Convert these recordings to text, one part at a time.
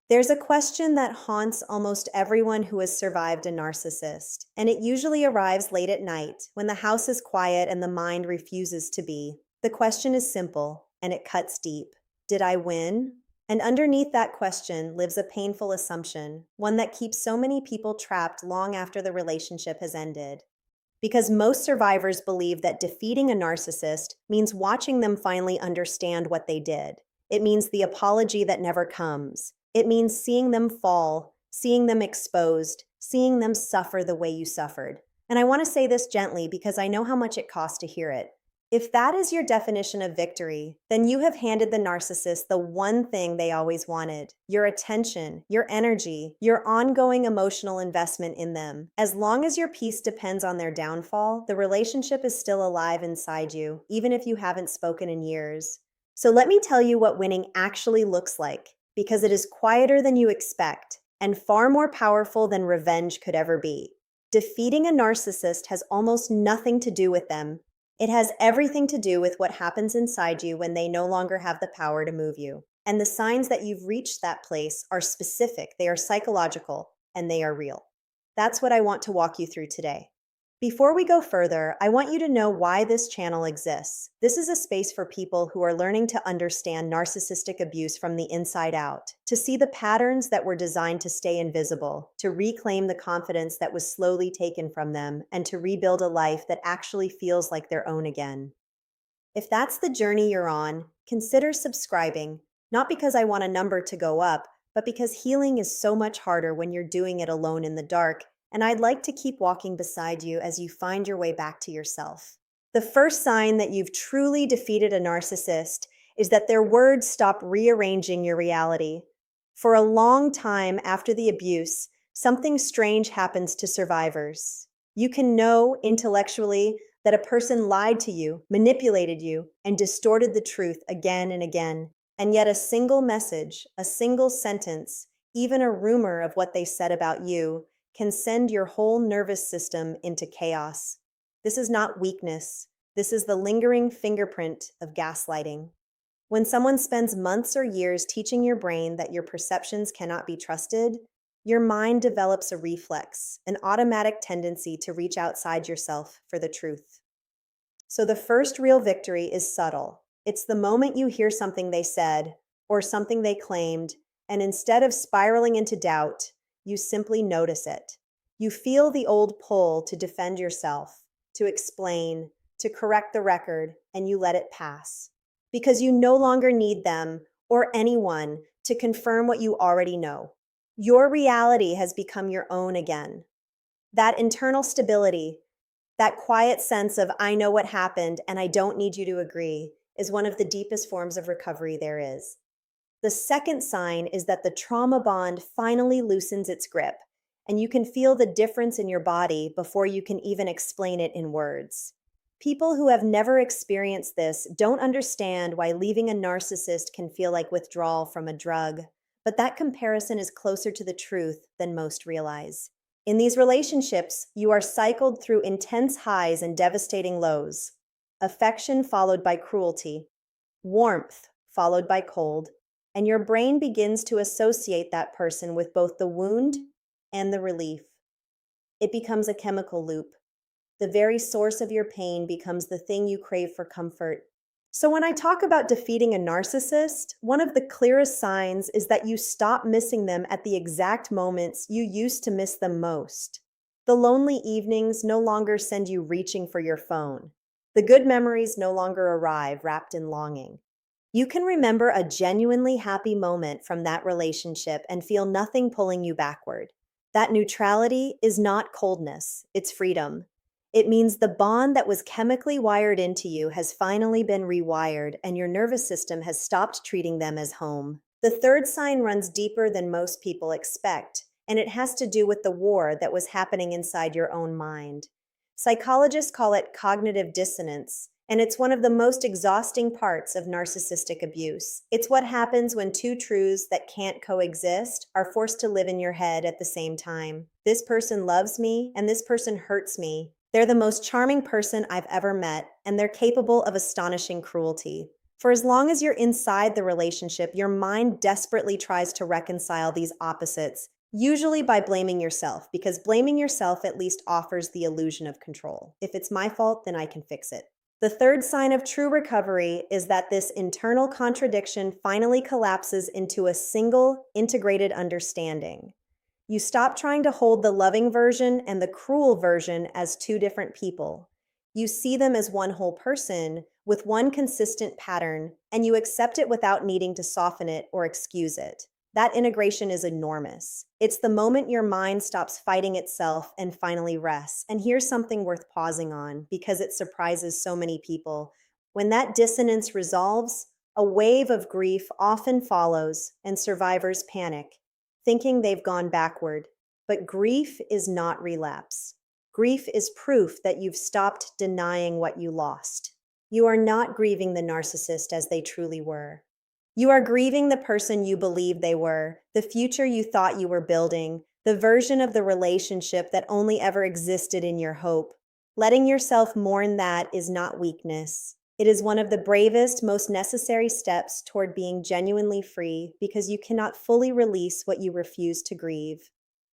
There's a question that haunts almost everyone who has survived a narcissist, and it usually arrives late at night when the house is quiet and the mind refuses to be. The question is simple, and it cuts deep. Did I win? And underneath that question lives a painful assumption, one that keeps so many people trapped long after the relationship has ended. Because most survivors believe that defeating a narcissist means watching them finally understand what they did. It means the apology that never comes. It means seeing them fall, seeing them exposed, seeing them suffer the way you suffered. And I want to say this gently because I know how much it costs to hear it. If that is your definition of victory, then you have handed the narcissist the one thing they always wanted: your attention, your energy, your ongoing emotional investment in them. As long as your peace depends on their downfall, the relationship is still alive inside you, even if you haven't spoken in years. So let me tell you what winning actually looks like, because it is quieter than you expect and far more powerful than revenge could ever be. Defeating a narcissist has almost nothing to do with them. It has everything to do with what happens inside you when they no longer have the power to move you. And the signs that you've reached that place are specific, they are psychological, and they are real. That's what I want to walk you through today. Before we go further, I want you to know why this channel exists. This is a space for people who are learning to understand narcissistic abuse from the inside out, to see the patterns that were designed to stay invisible, to reclaim the confidence that was slowly taken from them, and to rebuild a life that actually feels like their own again. If that's the journey you're on, consider subscribing, not because I want a number to go up, but because healing is so much harder when you're doing it alone in the dark, and I'd like to keep walking beside you as you find your way back to yourself. The first sign that you've truly defeated a narcissist is that their words stop rearranging your reality. For a long time after the abuse, something strange happens to survivors. You can know intellectually that a person lied to you, manipulated you, and distorted the truth again and again. And yet a single message, a single sentence, even a rumor of what they said about you can send your whole nervous system into chaos. This is not weakness. This is the lingering fingerprint of gaslighting. When someone spends months or years teaching your brain that your perceptions cannot be trusted, your mind develops a reflex, an automatic tendency to reach outside yourself for the truth. So the first real victory is subtle. It's the moment you hear something they said or something they claimed, and instead of spiraling into doubt, you simply notice it. You feel the old pull to defend yourself, to explain, to correct the record, and you let it pass. Because you no longer need them or anyone to confirm what you already know. Your reality has become your own again. That internal stability, that quiet sense of, I know what happened and I don't need you to agree, is one of the deepest forms of recovery there is. The second sign is that the trauma bond finally loosens its grip, and you can feel the difference in your body before you can even explain it in words. People who have never experienced this don't understand why leaving a narcissist can feel like withdrawal from a drug, but that comparison is closer to the truth than most realize. In these relationships, you are cycled through intense highs and devastating lows. Affection followed by cruelty, warmth followed by cold, and your brain begins to associate that person with both the wound and the relief. It becomes a chemical loop. The very source of your pain becomes the thing you crave for comfort. So when I talk about defeating a narcissist, one of the clearest signs is that you stop missing them at the exact moments you used to miss them most. The lonely evenings no longer send you reaching for your phone. The good memories no longer arrive wrapped in longing. You can remember a genuinely happy moment from that relationship and feel nothing pulling you backward. That neutrality is not coldness, it's freedom. It means the bond that was chemically wired into you has finally been rewired and your nervous system has stopped treating them as home. The third sign runs deeper than most people expect, and it has to do with the war that was happening inside your own mind. Psychologists call it cognitive dissonance, and it's one of the most exhausting parts of narcissistic abuse. It's what happens when two truths that can't coexist are forced to live in your head at the same time. This person loves me, and this person hurts me. They're the most charming person I've ever met, and they're capable of astonishing cruelty. For as long as you're inside the relationship, your mind desperately tries to reconcile these opposites, usually by blaming yourself, because blaming yourself at least offers the illusion of control. If it's my fault, then I can fix it. The third sign of true recovery is that this internal contradiction finally collapses into a single, integrated understanding. You stop trying to hold the loving version and the cruel version as two different people. You see them as one whole person with one consistent pattern, and you accept it without needing to soften it or excuse it. That integration is enormous. It's the moment your mind stops fighting itself and finally rests. And here's something worth pausing on because it surprises so many people. When that dissonance resolves, a wave of grief often follows, and survivors panic, thinking they've gone backward. But grief is not relapse. Grief is proof that you've stopped denying what you lost. You are not grieving the narcissist as they truly were. You are grieving the person you believed they were, the future you thought you were building, the version of the relationship that only ever existed in your hope. Letting yourself mourn that is not weakness. It is one of the bravest, most necessary steps toward being genuinely free because you cannot fully release what you refuse to grieve.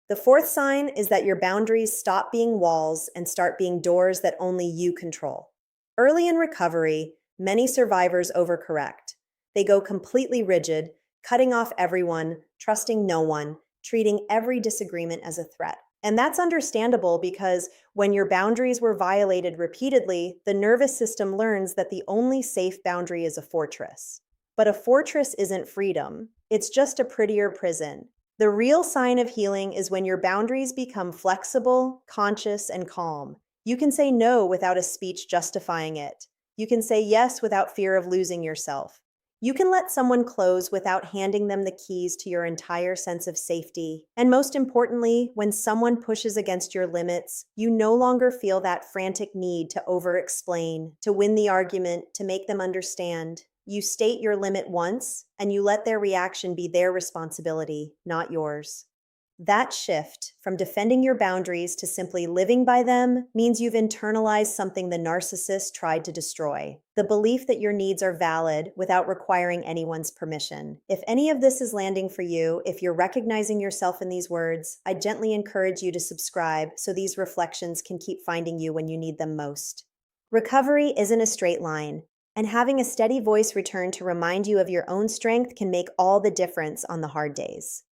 The fourth sign is that your boundaries stop being walls and start being doors that only you control. Early in recovery, many survivors overcorrect. They go completely rigid, cutting off everyone, trusting no one, treating every disagreement as a threat. And that's understandable because when your boundaries were violated repeatedly, the nervous system learns that the only safe boundary is a fortress. But a fortress isn't freedom, it's just a prettier prison. The real sign of healing is when your boundaries become flexible, conscious, and calm. You can say no without a speech justifying it. You can say yes without fear of losing yourself. You can let someone close without handing them the keys to your entire sense of safety. And most importantly, when someone pushes against your limits, you no longer feel that frantic need to over-explain, to win the argument, to make them understand. You state your limit once, and you let their reaction be their responsibility, not yours. That shift from defending your boundaries to simply living by them means you've internalized something the narcissist tried to destroy. The belief that your needs are valid without requiring anyone's permission. If any of this is landing for you, if you're recognizing yourself in these words, I gently encourage you to subscribe so these reflections can keep finding you when you need them most. Recovery isn't a straight line, and having a steady voice return to remind you of your own strength can make all the difference on the hard days.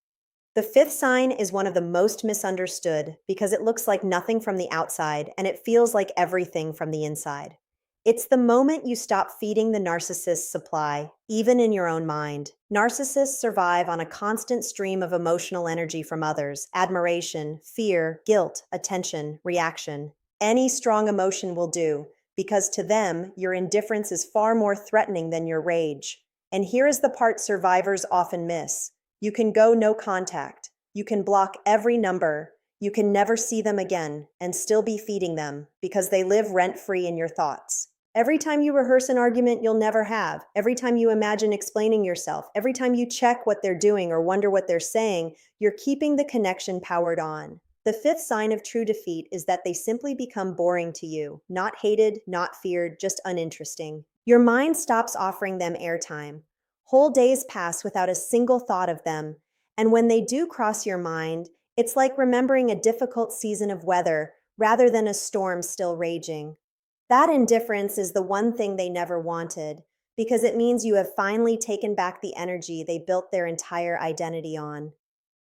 The fifth sign is one of the most misunderstood because it looks like nothing from the outside and it feels like everything from the inside. It's the moment you stop feeding the narcissist's supply, even in your own mind. Narcissists survive on a constant stream of emotional energy from others: admiration, fear, guilt, attention, reaction. Any strong emotion will do, because to them, your indifference is far more threatening than your rage. And here is the part survivors often miss. You can go no contact. You can block every number. You can never see them again and still be feeding them because they live rent-free in your thoughts. Every time you rehearse an argument you'll never have, every time you imagine explaining yourself, every time you check what they're doing or wonder what they're saying, you're keeping the connection powered on. The fifth sign of true defeat is that they simply become boring to you, not hated, not feared, just uninteresting. Your mind stops offering them airtime. Whole days pass without a single thought of them, and when they do cross your mind, it's like remembering a difficult season of weather rather than a storm still raging. That indifference is the one thing they never wanted, because it means you have finally taken back the energy they built their entire identity on.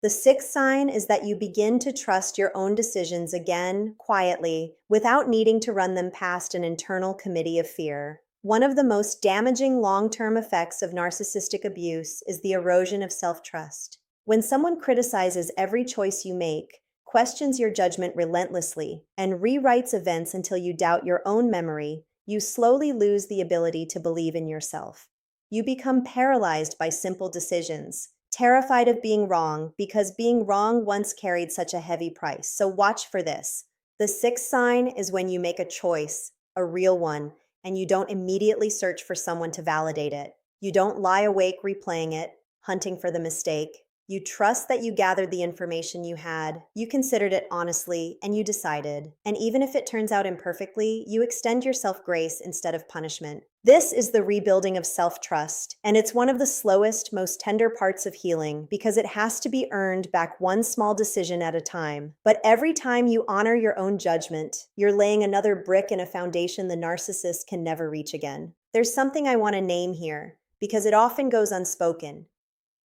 The sixth sign is that you begin to trust your own decisions again, quietly, without needing to run them past an internal committee of fear. One of the most damaging long-term effects of narcissistic abuse is the erosion of self-trust. When someone criticizes every choice you make, questions your judgment relentlessly, and rewrites events until you doubt your own memory, you slowly lose the ability to believe in yourself. You become paralyzed by simple decisions, terrified of being wrong because being wrong once carried such a heavy price. So watch for this. The sixth sign is when you make a choice, a real one, and you don't immediately search for someone to validate it. You don't lie awake replaying it, hunting for the mistake. You trust that you gathered the information you had, you considered it honestly, and you decided. And even if it turns out imperfectly, you extend yourself grace instead of punishment. This is the rebuilding of self trust, and it's one of the slowest, most tender parts of healing because it has to be earned back one small decision at a time. But every time you honor your own judgment, you're laying another brick in a foundation the narcissist can never reach again. There's something I want to name here because it often goes unspoken.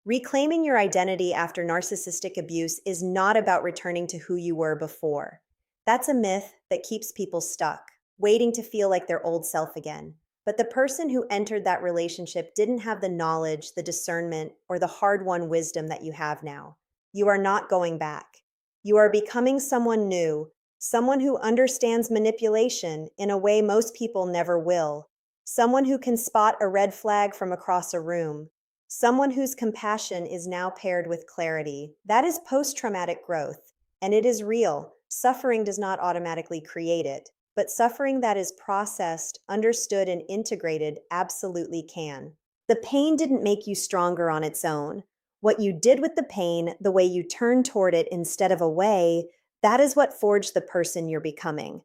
Reclaiming your identity after narcissistic abuse is not about returning to who you were before. That's a myth that keeps people stuck, waiting to feel like their old self again. But the person who entered that relationship didn't have the knowledge, the discernment, or the hard won wisdom that you have now. You are not going back. You are becoming someone new, someone who understands manipulation in a way most people never will, someone who can spot a red flag from across a room, someone whose compassion is now paired with clarity. That is post-traumatic growth, and it is real. Suffering does not automatically create it, but suffering that is processed, understood, and integrated absolutely can. The pain didn't make you stronger on its own. What you did with the pain, the way you turned toward it instead of away, that is what forged the person you're becoming.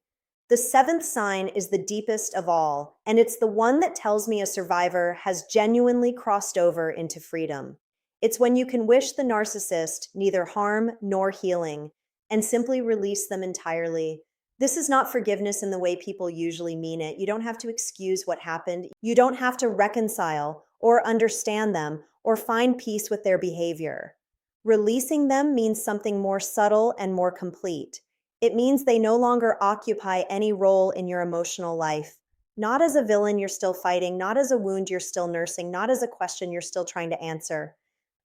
The seventh sign is the deepest of all, and it's the one that tells me a survivor has genuinely crossed over into freedom. It's when you can wish the narcissist neither harm nor healing and simply release them entirely. This is not forgiveness in the way people usually mean it. You don't have to excuse what happened. You don't have to reconcile or understand them or find peace with their behavior. Releasing them means something more subtle and more complete. It means they no longer occupy any role in your emotional life. Not as a villain you're still fighting, not as a wound you're still nursing, not as a question you're still trying to answer.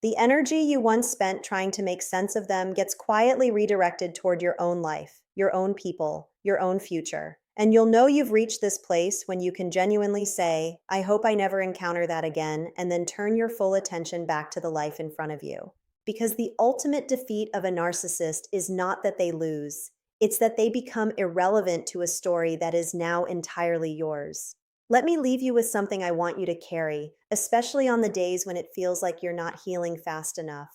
The energy you once spent trying to make sense of them gets quietly redirected toward your own life, your own people, your own future. And you'll know you've reached this place when you can genuinely say, I hope I never encounter that again, and then turn your full attention back to the life in front of you. Because the ultimate defeat of a narcissist is not that they lose. It's that they become irrelevant to a story that is now entirely yours. Let me leave you with something I want you to carry, especially on the days when it feels like you're not healing fast enough.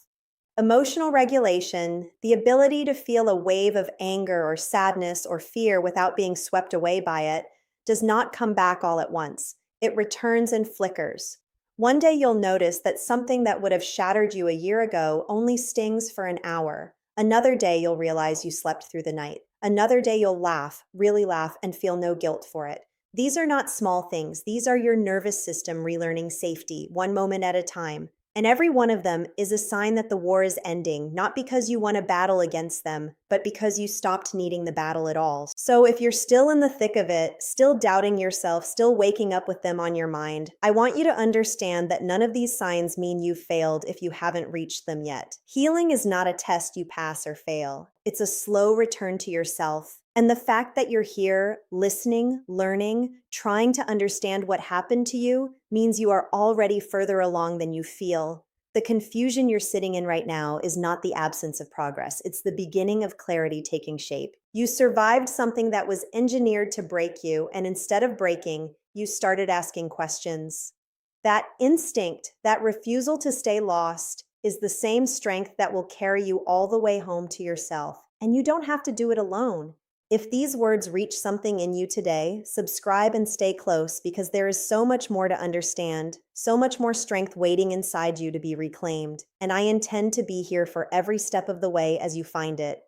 Emotional regulation, the ability to feel a wave of anger or sadness or fear without being swept away by it, does not come back all at once. It returns and flickers. One day you'll notice that something that would have shattered you a year ago only stings for an hour. Another day you'll realize you slept through the night. Another day you'll laugh, really laugh, and feel no guilt for it. These are not small things. These are your nervous system relearning safety, one moment at a time. And every one of them is a sign that the war is ending, not because you won a battle against them, but because you stopped needing the battle at all. So if you're still in the thick of it, still doubting yourself, still waking up with them on your mind, I want you to understand that none of these signs mean you've failed if you haven't reached them yet. Healing is not a test you pass or fail. It's a slow return to yourself. And the fact that you're here, listening, learning, trying to understand what happened to you, means you are already further along than you feel. The confusion you're sitting in right now is not the absence of progress. It's the beginning of clarity taking shape. You survived something that was engineered to break you, and instead of breaking, you started asking questions. That instinct, that refusal to stay lost, is the same strength that will carry you all the way home to yourself. And you don't have to do it alone. If these words reach something in you today, subscribe and stay close because there is so much more to understand, so much more strength waiting inside you to be reclaimed. And I intend to be here for every step of the way as you find it.